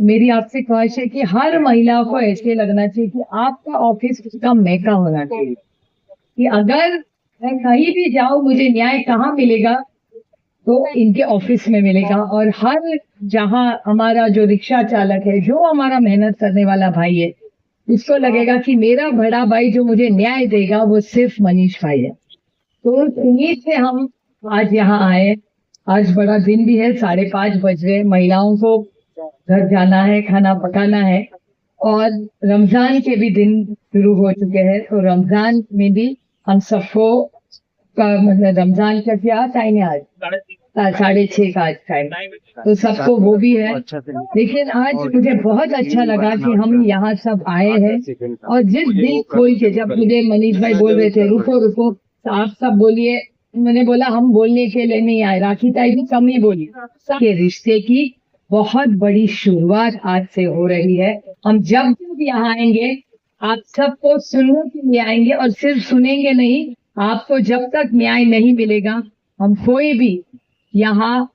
मेरी आपसे ख्वाहिश है कि हर महिला को ऐसे लगना चाहिए कि आपका ऑफिस उसका मैका होना चाहिए, कि अगर मैं कहीं भी जाऊं मुझे न्याय कहाँ मिलेगा, तो इनके ऑफिस में मिलेगा। और हर जहां हमारा जो रिक्शा चालक है, जो हमारा मेहनत करने वाला भाई है, उसको लगेगा कि मेरा बड़ा भाई जो मुझे न्याय देगा वो सिर्फ मनीष भाई है। तो उम्मीद से हम आज यहाँ आए। आज बड़ा दिन भी है, 5:30 बज गए, महिलाओं को घर जाना है, खाना पकाना है, और रमजान के भी दिन शुरू हो चुके हैं। तो रमजान में भी हम सबको मतलब रमजान का क्या टाइम है आज? 6:30 का आज टाइम, तो सबको वो भी है। लेकिन आज मुझे बहुत अच्छा लगा कि हम यहाँ सब आए हैं, और जिस दिल खोल के, जब मुझे मनीष भाई बोल रहे थे रुको रुको तो आप सब बोलिए, मैंने बोला हम बोलने के लिए नहीं आए, राखी ताई भी कम ही बोली। के रिश्ते की बहुत बड़ी शुरुआत आज से हो रही है। हम जब जब यहाँ आएंगे आप सबको सुनने के लिए आएंगे, और सिर्फ सुनेंगे नहीं, आपको जब तक न्याय नहीं मिलेगा हम कोई भी यहाँ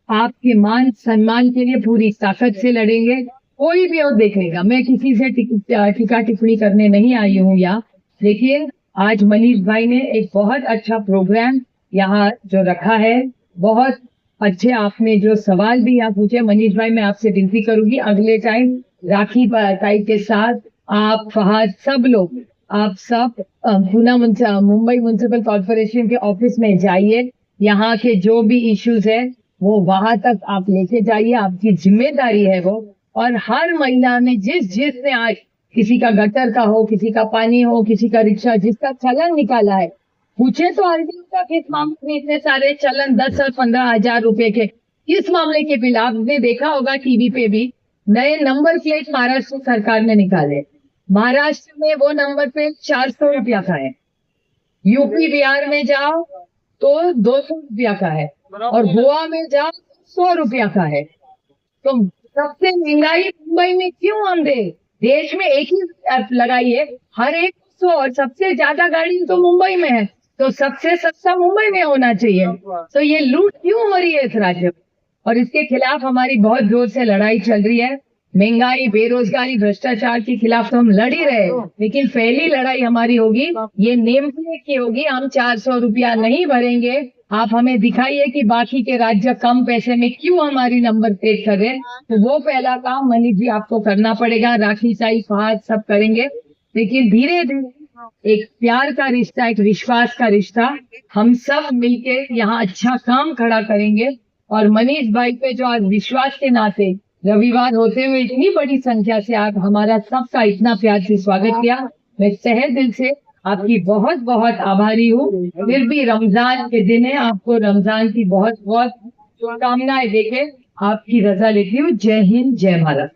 आपके मान सम्मान के लिए पूरी ताकत से लड़ेंगे। कोई भी और देखेगा, मैं किसी से टीका टिप्पणी करने नहीं आई हूँ यहाँ, लेकिन आज मनीष भाई ने एक बहुत अच्छा प्रोग्राम यहाँ जो रखा है, बहुत अच्छे आपने जो सवाल भी यहाँ पूछे। मनीष भाई मैं आपसे विनती करूंगी अगले टाइम राखी ताई के साथ आप फहद सब लोग, आप सब मुंबई म्युनिसिपल कॉर्पोरेशन के ऑफिस में जाइए, यहाँ के जो भी इश्यूज है वो वहां तक आप लेके जाइए, आपकी जिम्मेदारी है वो। और हर महिला ने जिसने आज किसी का गटर का हो, किसी का पानी हो, किसी का रिक्शा, जिसका चलन निकाला है, पूछे तो आरटीओ का किस मामले में इतने सारे चलन 10 और 15 हजार रुपए के, किस मामले के बिल? आपने देखा होगा टीवी पे भी नए नंबर प्लेट महाराष्ट्र सरकार ने निकाले। महाराष्ट्र में वो नंबर प्लेट 400 रुपया का है, यूपी बिहार में जाओ तो 200 रुपया का है, और गोवा में जाओ 100 रुपया का है। तो सबसे महंगाई मुंबई में क्यों हम दे? देश में एक ही लगाइए, हर एक 100, और सबसे ज्यादा गाड़ी तो मुंबई में है, तो सबसे सस्ता मुंबई में होना चाहिए। तो ये लूट क्यों हो रही है इस राज्य में? और इसके खिलाफ हमारी बहुत जोर से लड़ाई चल रही है। महंगाई, बेरोजगारी, भ्रष्टाचार के खिलाफ तो हम लड़ ही रहे, लेकिन पहली लड़ाई हमारी होगी ये नेम प्लेट की होगी। हम 400 रुपया नहीं भरेंगे, आप हमें दिखाइए कि बाकी के राज्य कम पैसे में क्यों हमारी नंबर प्लेट कर रहे हैं। तो वो पहला काम मनीष जी आपको करना पड़ेगा, राखी ताई फहद सब करेंगे, लेकिन धीरे धीरे एक प्यार का रिश्ता, एक विश्वास का रिश्ता, हम सब मिलके यहाँ अच्छा काम खड़ा करेंगे। और मनीष भाई पे जो आज विश्वास के नाते रविवार होते हुए इतनी बड़ी संख्या से आप हमारा सबका इतना प्यार से स्वागत किया, मैं तहे दिल से आपकी बहुत बहुत आभारी हूँ। फिर भी रमजान के दिन है, आपको रमजान की बहुत बहुत शुभकामनाएं देके आपकी रजा लेती हूँ। जय हिंद, जय भारत।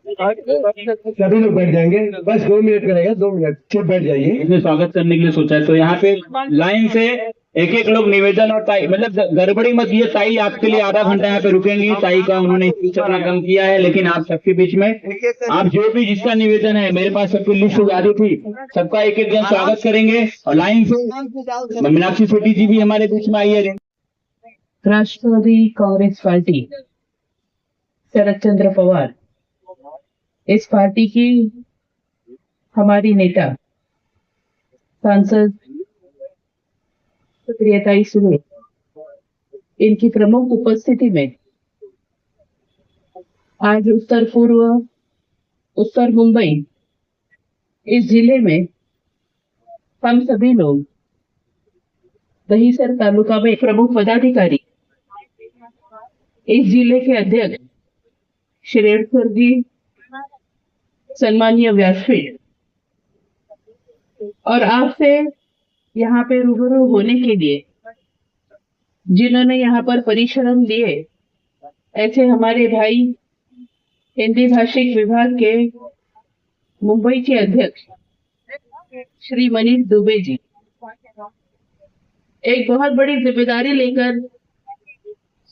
सभी लोग बैठ जाएंगे, बस 2 मिनट करेगा, 2 मिनट सिर्फ बैठ जाइए। इसमें स्वागत करने के लिए सोचा है, तो यहाँ पे लाइन से एक एक लोग निवेदन, और ताई मतलब गड़बड़ी मत ये, ताई आपके लिए आधा घंटा यहाँ पे रुकेंगी। ताई का उन्होंने स्पीच अपना कम किया है, लेकिन आप सबके बीच में आप जो भी जिसका निवेदन है, मेरे पास सबकी लिस्ट जारी थी, सबका एक एक जन स्वागत करेंगे। और लाइन से मीनाक्षी सेठी जी भी हमारे बीच में आई है। राष्ट्रवादी कांग्रेस पार्टी, शरद चंद्र पवार, इस पार्टी की हमारी नेता सांसद सुप्रिया सुले, इनकी प्रमुख उपस्थिति में आज उत्तर मुंबई इस जिले में हम सभी लोग दहीसर तालुका में प्रमुख पदाधिकारी, इस जिले के अध्यक्ष श्रेणकर जी, सम्मानीय व्यासपीठ, और आपसे यहाँ पे रूबरू होने के लिए जिन्होंने यहाँ पर परिश्रम दिए, ऐसे हमारे भाई हिंदी भाषिक विभाग के मुंबई के अध्यक्ष श्री मनीष दुबे जी, एक बहुत बड़ी जिम्मेदारी लेकर,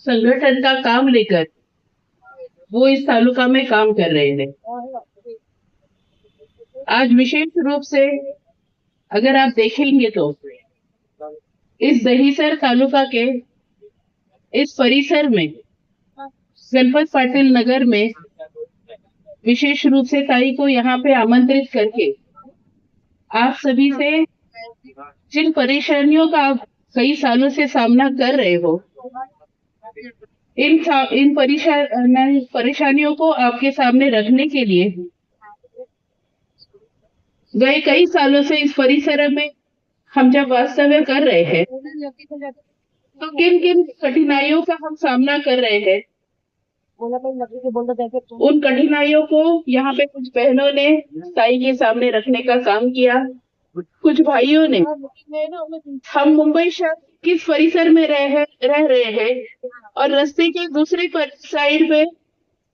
संगठन का काम लेकर वो इस तालुका में काम कर रहे हैं। आज विशेष रूप से अगर आप देखेंगे तो इस दहीसर तालुका के इस परिसर में गणपत पाटिल नगर में विशेष रूप से ताई को यहाँ पे आमंत्रित करके आप सभी से जिन परेशानियों का आप कई सालों से सामना कर रहे हो, इन परेशानियों को आपके सामने रखने के लिए गए कई सालों से इस परिसर में हम जब वास्तव्य कर रहे हैं तो किन किन कठिनाइयों का हम सामना कर रहे हैं, उन कठिनाइयों को यहाँ पे कुछ बहनों ने ताई के सामने रखने का काम किया, कुछ भाइयों ने। हम मुंबई शहर किस परिसर में रह रहे हैं और रास्ते के दूसरी साइड पे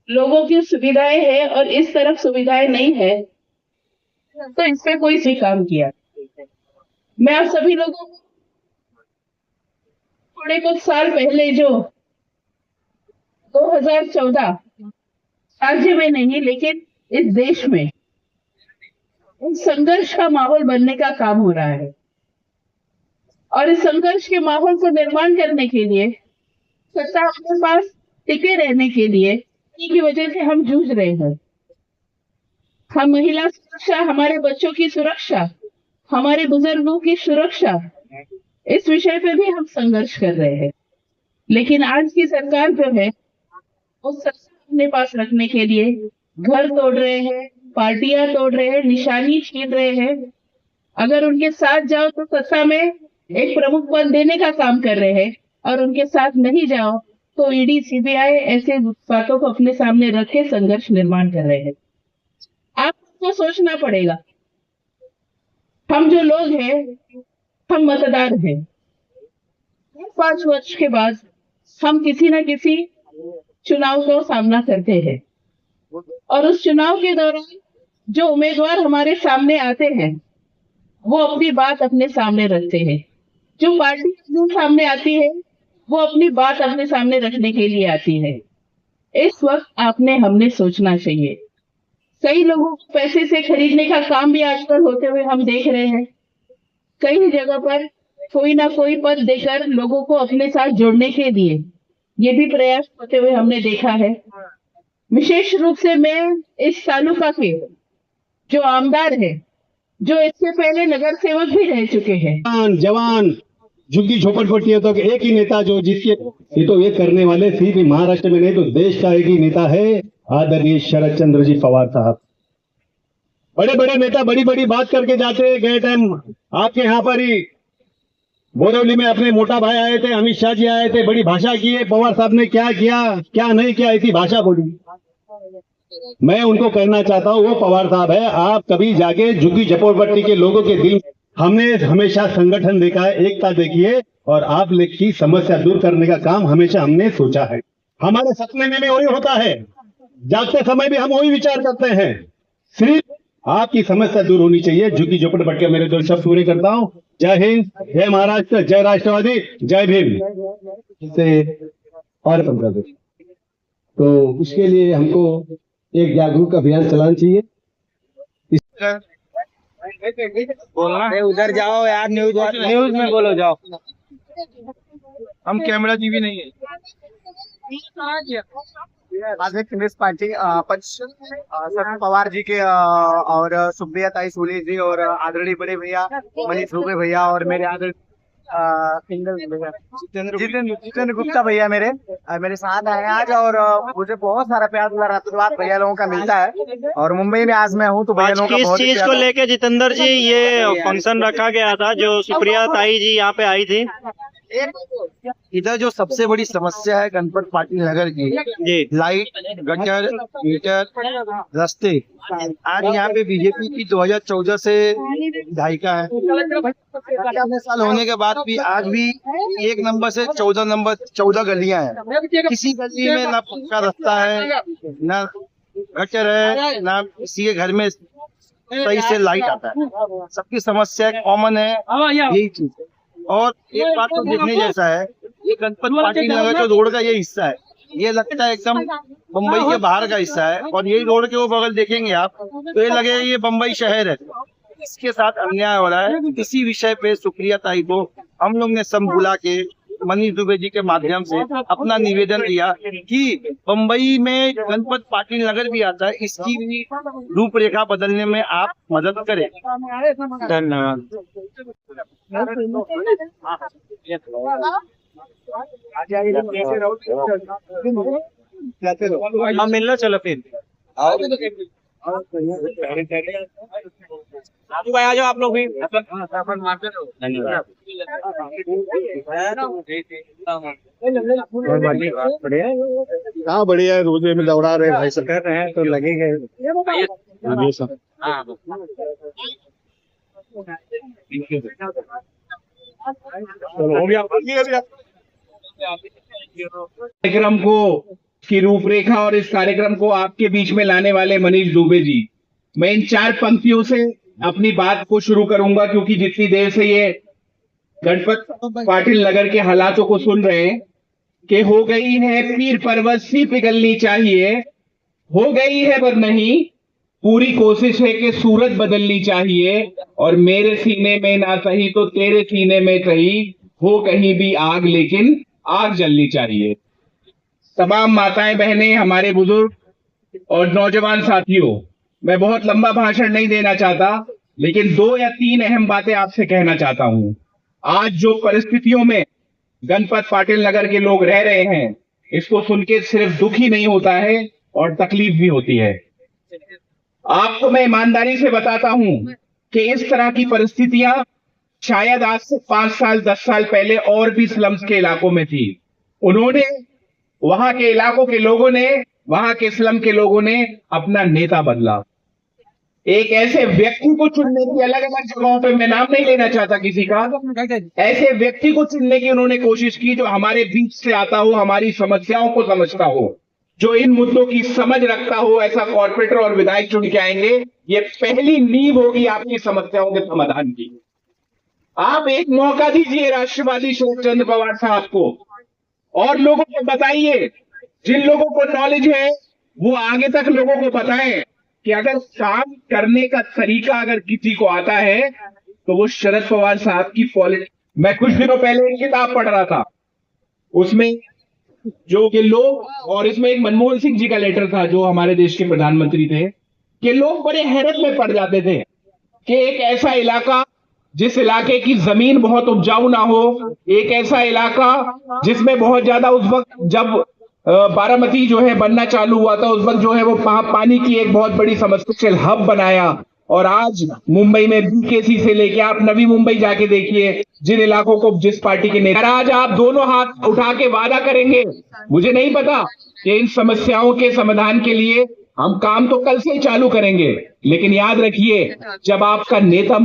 लोगों की सुविधाएं हैं और इस तरफ सुविधाएं नहीं है, तो इस पे कोई सी काम किया। मैं आप सभी लोगों को थोड़े कुछ साल पहले जो 2014 राज्य में नहीं लेकिन इस देश में इस संघर्ष का माहौल बनने का काम हो रहा है और इस संघर्ष के माहौल को निर्माण करने के लिए सत्ता अपने पास टिके रहने के लिए की वजह से हम जूझ रहे हैं। हम महिला सुरक्षा, हमारे बच्चों की सुरक्षा, हमारे बुजुर्गों की सुरक्षा, इस विषय पे भी हम संघर्ष कर रहे हैं। लेकिन आज की सरकार जो है वो सत्ता अपने पास रखने के लिए घर तोड़ रहे हैं, पार्टियां तोड़ रहे हैं, निशानी छीन रहे हैं। अगर उनके साथ जाओ तो सत्ता में एक प्रमुख पद देने का काम कर रहे हैं और उनके साथ नहीं जाओ तो ईडी, सीबीआई ऐसे बातों को अपने सामने रखे संघर्ष निर्माण कर रहे हैं। आपको सोचना पड़ेगा, हम जो लोग हैं, हम मतदार हैं। 5 वर्ष के बाद हम किसी न किसी चुनाव का सामना करते हैं और उस चुनाव के दौरान जो उम्मीदवार हमारे सामने आते हैं वो अपनी बात अपने सामने रखते हैं। जो पार्टी सामने आती है वो अपनी बात अपने सामने रखने के लिए आती है। इस वक्त हमने सोचना चाहिए। कई लोगों को पैसे से खरीदने का काम भी आजकल होते हुए हम देख रहे हैं। कई जगह पर कोई ना कोई पद देकर लोगों को अपने साथ जोड़ने के लिए ये भी प्रयास होते हुए हमने देखा है। विशेष रूप से मैं इस तालुका के जो आमदार है, जो इससे पहले नगर सेवक भी रह चुके हैं, जवान झुग्गी झोपड़पट्टियों तक एक ही नेता जो जिसके ये तो ये करने वाले सिर्फ महाराष्ट्र में नहीं तो देश का एक ही नेता है, आदरणीय शरद चंद्र जी पवार साहब। बड़े बड़े नेता बड़ी बड़ी बात करके जाते गए टाइम आपके यहाँ पर ही बोरवली में अपने मोटा भाई आए थे, अमित शाह जी आए थे, बड़ी भाषा की है। पवार साहब ने क्या किया क्या नहीं किया ऐसी भाषा बोली। मैं उनको कहना चाहता हूँ वो पवार साहब है, आप कभी जाके झुग्गी झोपड़पट्टी के लोगों के दिल, हमने हमेशा संगठन देखा है, एकता देखी है और आप की समस्या दूर करने का काम हमेशा हमने सोचा है। हमारे सपने में भी वही होता है, जागते समय भी हम वही विचार करते हैं। सिर्फ आपकी समस्या दूर होनी चाहिए। झुग्गी झोपड़पट्टी का मेरे 2 शब्द पूरे करता हूँ। जय हिंद, जय महाराष्ट्र, जय राष्ट्रवादी, जय भीम। से और 15 दिन तो उसके लिए हमको एक जागरूक अभियान चलाना चाहिए। बोलना उधर जाओ यार, न्यूज में बोलो, जाओ। हम कैमरा जी भी नहीं है। आज एक कांग्रेस पार्टी शरद पवार जी के और सुप्रिया ताई सोली जी और आदरणीय बड़े भैया मनीष दुबे भैया और मेरे आदरणीय जितेंद्र गुप्ता भैया मेरे साथ आए आज और मुझे बहुत सारा प्यार दुलार आशीर्वाद भैया लोगों का मिलता है। और मुंबई में आज मैं हूँ तो भैया लोगों का बहुत चीज को लेके जितेंद्र जी ये फंक्शन रखा गया था जो सुप्रिया ताई जी यहाँ पे आई थी। इधर जो सबसे बड़ी समस्या है गणपत पाटिल नगर की, लाइट, गटर, मीटर, रास्ते। आज यहाँ पे बीजेपी की 2014 से विधायिका है। 15 साल होने के बाद भी आज भी 1 नंबर से 14 गलियां हैं। किसी गली में ना पक्का रास्ता है, ना गटर है, ना किसी के घर में सही से लाइट आता है। सबकी समस्या कॉमन है, यही चीज है। और एक बात तो देखने जैसा है, ये गणपत पाटिल नगर जो रोड का ये हिस्सा है, ये लगता है एकदम बम्बई के बाहर का हिस्सा है। और यही रोड के वो बगल देखेंगे आप तो ये लगेगा ये बम्बई शहर है। इसके साथ अन्याय हो रहा है। इसी विषय पे सुप्रिया ताई को हम लोग ने सब बुला के मनीष दुबे जी के माध्यम से अपना निवेदन दिया कि बम्बई में गणपत पाटिल नगर भी आता है, इसकी भी रूपरेखा बदलने में आप मदद करें। धन्यवाद। हम मिलना चलो फिर। राजू भाई आ जाओ आप लोग भी। हाँ बढ़िया है, रोजे में दौड़ा रहे भाई सब कर रहे हैं तो लगेगा। ये सब। चलो हो गया। कार्यक्रम को की रूपरेखा और इस कार्यक्रम को आपके बीच में लाने वाले मनीष दुबे जी, मैं इन 4 पंक्तियों से अपनी बात को शुरू करूंगा, क्योंकि जितनी देर से ये गणपत पाटिल नगर के हालातों को सुन रहे हैं कि हो गई है पीर पर्वत सी पिघलनी चाहिए, हो गई है पर नहीं, पूरी कोशिश है कि सूरत बदलनी चाहिए, और मेरे सीने में ना सही तो तेरे सीने में सही, हो कहीं भी आग लेकिन आग जलनी चाहिए। तमाम माताएं बहनें, हमारे बुजुर्ग और नौजवान साथियों, मैं बहुत लंबा भाषण नहीं देना चाहता, लेकिन 2 या 3 अहम बातें आपसे कहना चाहता हूं। आज जो परिस्थितियों में गणपत पाटिल नगर के लोग रह रहे हैं, इसको सुन के सिर्फ दुख ही नहीं होता है और तकलीफ भी होती है। आपको मैं ईमानदारी से बताता हूं कि इस तरह की परिस्थितियां शायद आज से 5 साल 10 साल पहले और भी स्लम्स के इलाकों में थी। उन्होंने, वहां के इलाकों के लोगों ने, वहां के स्लम के लोगों ने अपना नेता बदला। एक ऐसे व्यक्ति को चुनने की, अलग अलग जगहों पे, मैं नाम नहीं लेना चाहता किसी का, ऐसे व्यक्ति को चुनने की उन्होंने कोशिश की जो हमारे बीच से आता हो, हमारी समस्याओं को समझता हो, जो इन मुद्दों की समझ रखता हो। ऐसा कॉर्पोरेटर और विधायक चुन के आएंगे, ये पहली नींव होगी आपकी समस्याओं के समाधान की। आप एक मौका दीजिए राष्ट्रवादी शरद चंद्र पवार साहब को, और लोगों को बताइए, जिन लोगों को नॉलेज है वो आगे तक लोगों को बताएं कि अगर काम करने का तरीका अगर किसी को आता है तो वो शरद पवार साहब की पॉलिटिक्स। मैं कुछ दिनों पहले एक किताब पढ़ रहा था, उसमें जो कि लोग, और इसमें एक मनमोहन सिंह जी का लेटर था जो हमारे देश के प्रधानमंत्री थे, कि लोग बड़े हैरत में पड़ जाते थे कि एक ऐसा इलाका जिस इलाके की जमीन बहुत उपजाऊ ना हो, एक ऐसा इलाका जिसमें बहुत ज्यादा, उस वक्त जब बारामती जो है बनना चालू हुआ था, उस वक्त जो है वो पानी की एक बहुत बड़ी समस्या हब बनाया, और आज मुंबई में बीकेसी से लेके आप नवी मुंबई जाके देखिए, जिन इलाकों को जिस पार्टी के नेता, आज आप दोनों हाथ उठा के वादा करेंगे, मुझे नहीं पता कि इन समस्याओं के समाधान के लिए हम काम तो कल से ही चालू करेंगे, लेकिन याद रखिए, जब आपका नेता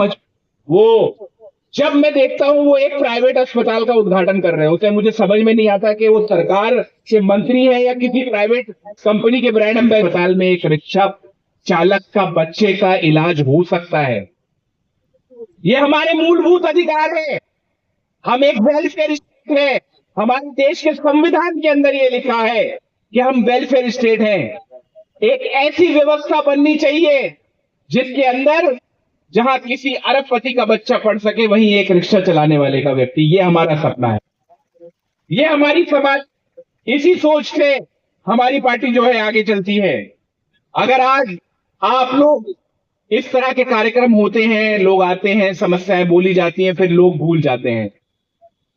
वो, जब मैं देखता हूं वो एक प्राइवेट अस्पताल का उद्घाटन कर रहे होते हैं, मुझे समझ में नहीं आता कि वो सरकार के मंत्री है या किसी प्राइवेट कंपनी के ब्रांड एम्बेसडर। अस्पताल में एक रिक्शा चालक का बच्चे का इलाज हो सकता है। ये हमारे मूलभूत अधिकार है। हम एक वेलफेयर स्टेट है, हमारे देश के संविधान के अंदर ये लिखा है कि हम वेलफेयर स्टेट हैं। एक ऐसी व्यवस्था बननी चाहिए जिसके अंदर जहां किसी अरबपति का बच्चा पढ़ सके, वहीं एक रिक्शा चलाने वाले का व्यक्ति। ये हमारा सपना है, ये हमारी समाज, इसी सोच से हमारी पार्टी जो है आगे चलती है। अगर आज आप लोग, इस तरह के कार्यक्रम होते हैं, लोग आते हैं, समस्याएं बोली जाती हैं, फिर लोग भूल जाते हैं।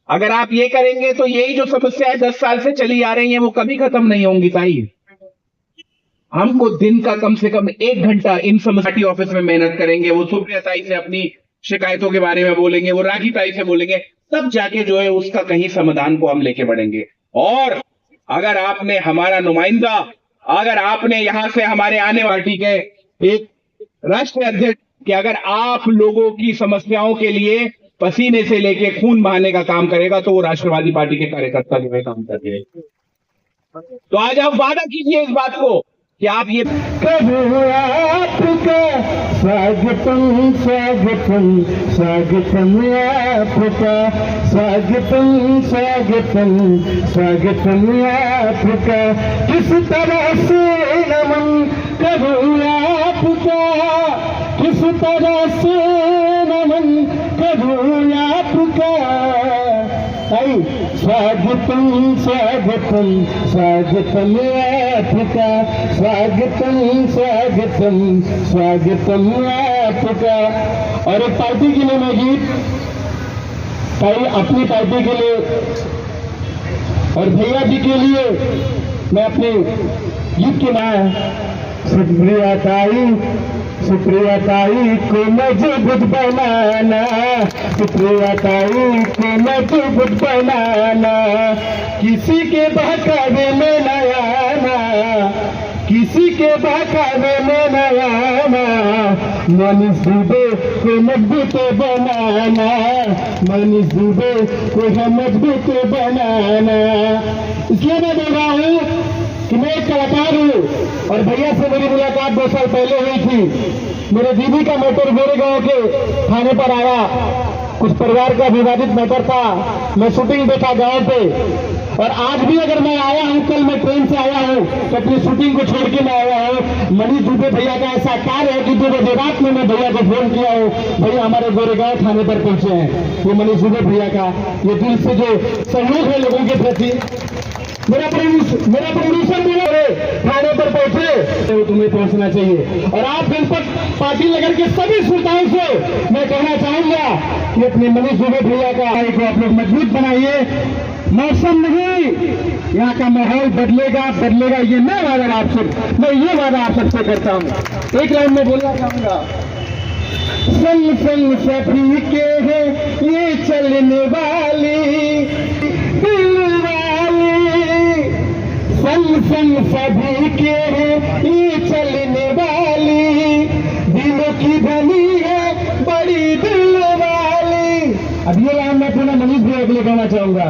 अगर आप ये करेंगे तो यही जो समस्याएं 10 साल से चली आ रही हैं वो कभी खत्म नहीं होंगी। ताई, हमको दिन का कम से कम 1 घंटा इन समस्या ऑफिस में मेहनत करेंगे, वो सुप्रिया ताई से अपनी शिकायतों के बारे में बोलेंगे, वो राखी ताई से बोलेंगे, तब जाके जो है उसका कहीं समाधान को हम लेके बढ़ेंगे। और अगर आपने हमारा नुमाइंदा, अगर आपने यहां से हमारे आने पार्टी के एक राष्ट्रीय अध्यक्ष कि अगर आप लोगों की समस्याओं के लिए पसीने से लेके खून बहाने का काम करेगा तो वो राष्ट्रवादी पार्टी के कार्यकर्ता जो है काम करते हैं। तो आज आप वादा कीजिए इस बात को कि आप ये आपका स्वागतम स्वागतम स्वागतम आपका स्वागतम स्वागतम स्वागतम आपका किस तरह से नमन करूं आपका किस तरह से नमन करूं आपका ताई स्वागतम स्वागतम स्वागतम आपका, स्वागतम स्वागतम स्वागतम आपका। और एक पार्टी के लिए मैं गीत, ताई अपनी पार्टी के लिए और भैया जी के लिए मैं अपने गीत के नाम सुप्रिया ताई को मजबूत बनाना, सुप्रिया ताई को मजबूत बनाना, किसी के बहकावे में न आना, किसी के बहकावे में न आना, मनीष दुबे को मजबूत बनाना, मनीष दुबे को मजबूत बनाना। इसलिए मैं बोल रहा हूँ कि मैं एक कलाकार हूँ और भैया से मेरी मुलाकात 2 साल पहले हुई थी। मेरे दीदी का मैटर गोरेगांव के थाने पर आया, कुछ परिवार का विवादित मैटर था, मैं शूटिंग पे था गांव पे। और आज भी अगर मैं आया हूँ, कल मैं ट्रेन से आया हूँ तो अपनी शूटिंग को छोड़ के मैं आया हूँ। मनीष दुबे भैया का ऐसा कार्य है कि 2 बजे रात में मैं भैया को फोन किया हूँ, भैया हमारे गोरेगांव थाने पर पहुंचे हैं। ये मनीष दुबे भैया का ये दिल से जो सहयोग है लोगों के प्रति, मेरा प्रोड्यूसर बोले थाने पर पहुंचे तो तुम्हें पहुंचना चाहिए। और आप जनपद पार्टी नगर के सभी श्रोताओं से मैं कहना चाहूंगा कि अपने मनीष दुबे भैया का को आप लोग मजबूत बनाइए। मौसम नहीं, यहाँ का माहौल बदलेगा ये मैं वादा आप सबसे करता हूँ। एक लाइन में बोलना चाहूंगा, संग संग सभी के हैं ये चलने वाली दिल वाली, संग संग सभी के हैं ये चलने वाली, दिलों की धनी है बड़ी दिल वाली। अब ये लाइन मैं पूरा मनीष भैया के लिए कहना चाहूंगा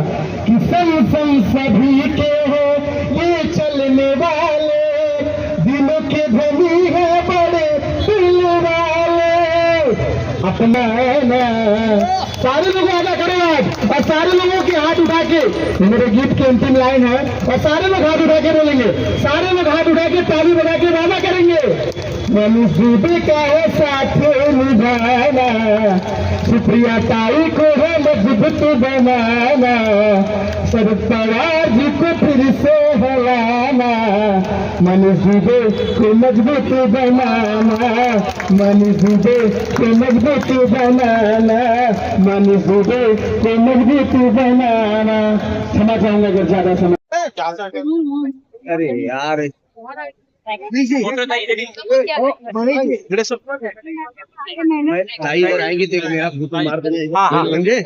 कि संग संग सभी के हैं ये चलने वाले, दिलों के धनी है बड़े दिल वाले। अपना सारे लोग वादा करें आज, और सारे लोगों के हाथ उठा के, मेरे गीत की अंतिम लाइन है, और सारे लोग हाथ उठा के बोलेंगे, सारे लोग हाथ उठा के ताली बजा के वादा करेंगे मनीष दुबे का है साथ निभाना, सुप्रिया ताई को है मजबूत बनाना, शरद पवार जी को फिर से हलाना, मनीष दुबे को मजबूत बनाना, मनीष दुबे को मजबूत बनाना, मनीष दुबे को मजबूत बनाना। क्षमा चाहूंगा अगर ज्यादा समय। अरे यार ताई और आएंगे तो मेरा भूत मार देंगे।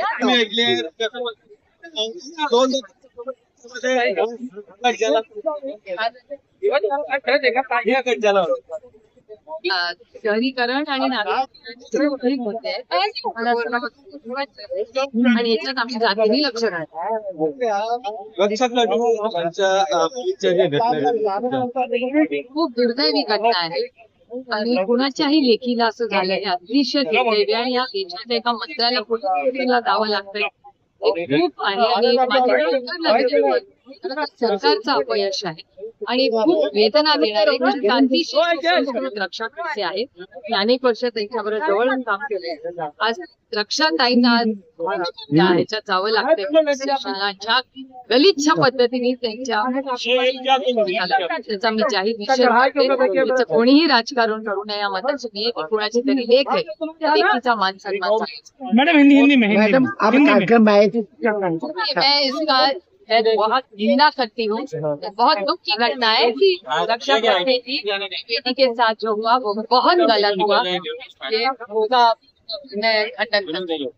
शहरीकरण आणि नागरिक होते आणि याच्यात आम्ही जातीने लक्ष खूप दुर्दैवी घटना आहे आणि कुणाच्याही लेखीला असं झालंय, अतिशय दुर्दैवी आणि या देशात एका मंत्र्याला कुठे जावं लागतंय खूप आहे आणि सरकारचं अपयश आहे आणि खूप वेदना देणारे गांधीशी रक्षा करते आहेत. अनेक वर्ष त्यांच्याबरोबर जवळ काम केलंय. आज रक्षाताईंना ह्याच्यात जावं लागतंय, गलिच्छ पद्धतीने त्यांच्या त्याचा मी जाहीर निषेध करते. कोणीही राजकारण करू नये या मताची मी कोणाची तरी लेख आहे त्या लेखीचा मान सन्मान मैडम आप कार्यक्रम में आए थे, मैं इसका बहुत निंदा करती हूँ. बहुत दुख की घटना है कि रक्षा करते थी बेटी के साथ जो हुआ वो बहुत गलत हुआ. ये होगा मैं खंडन करती हूँ.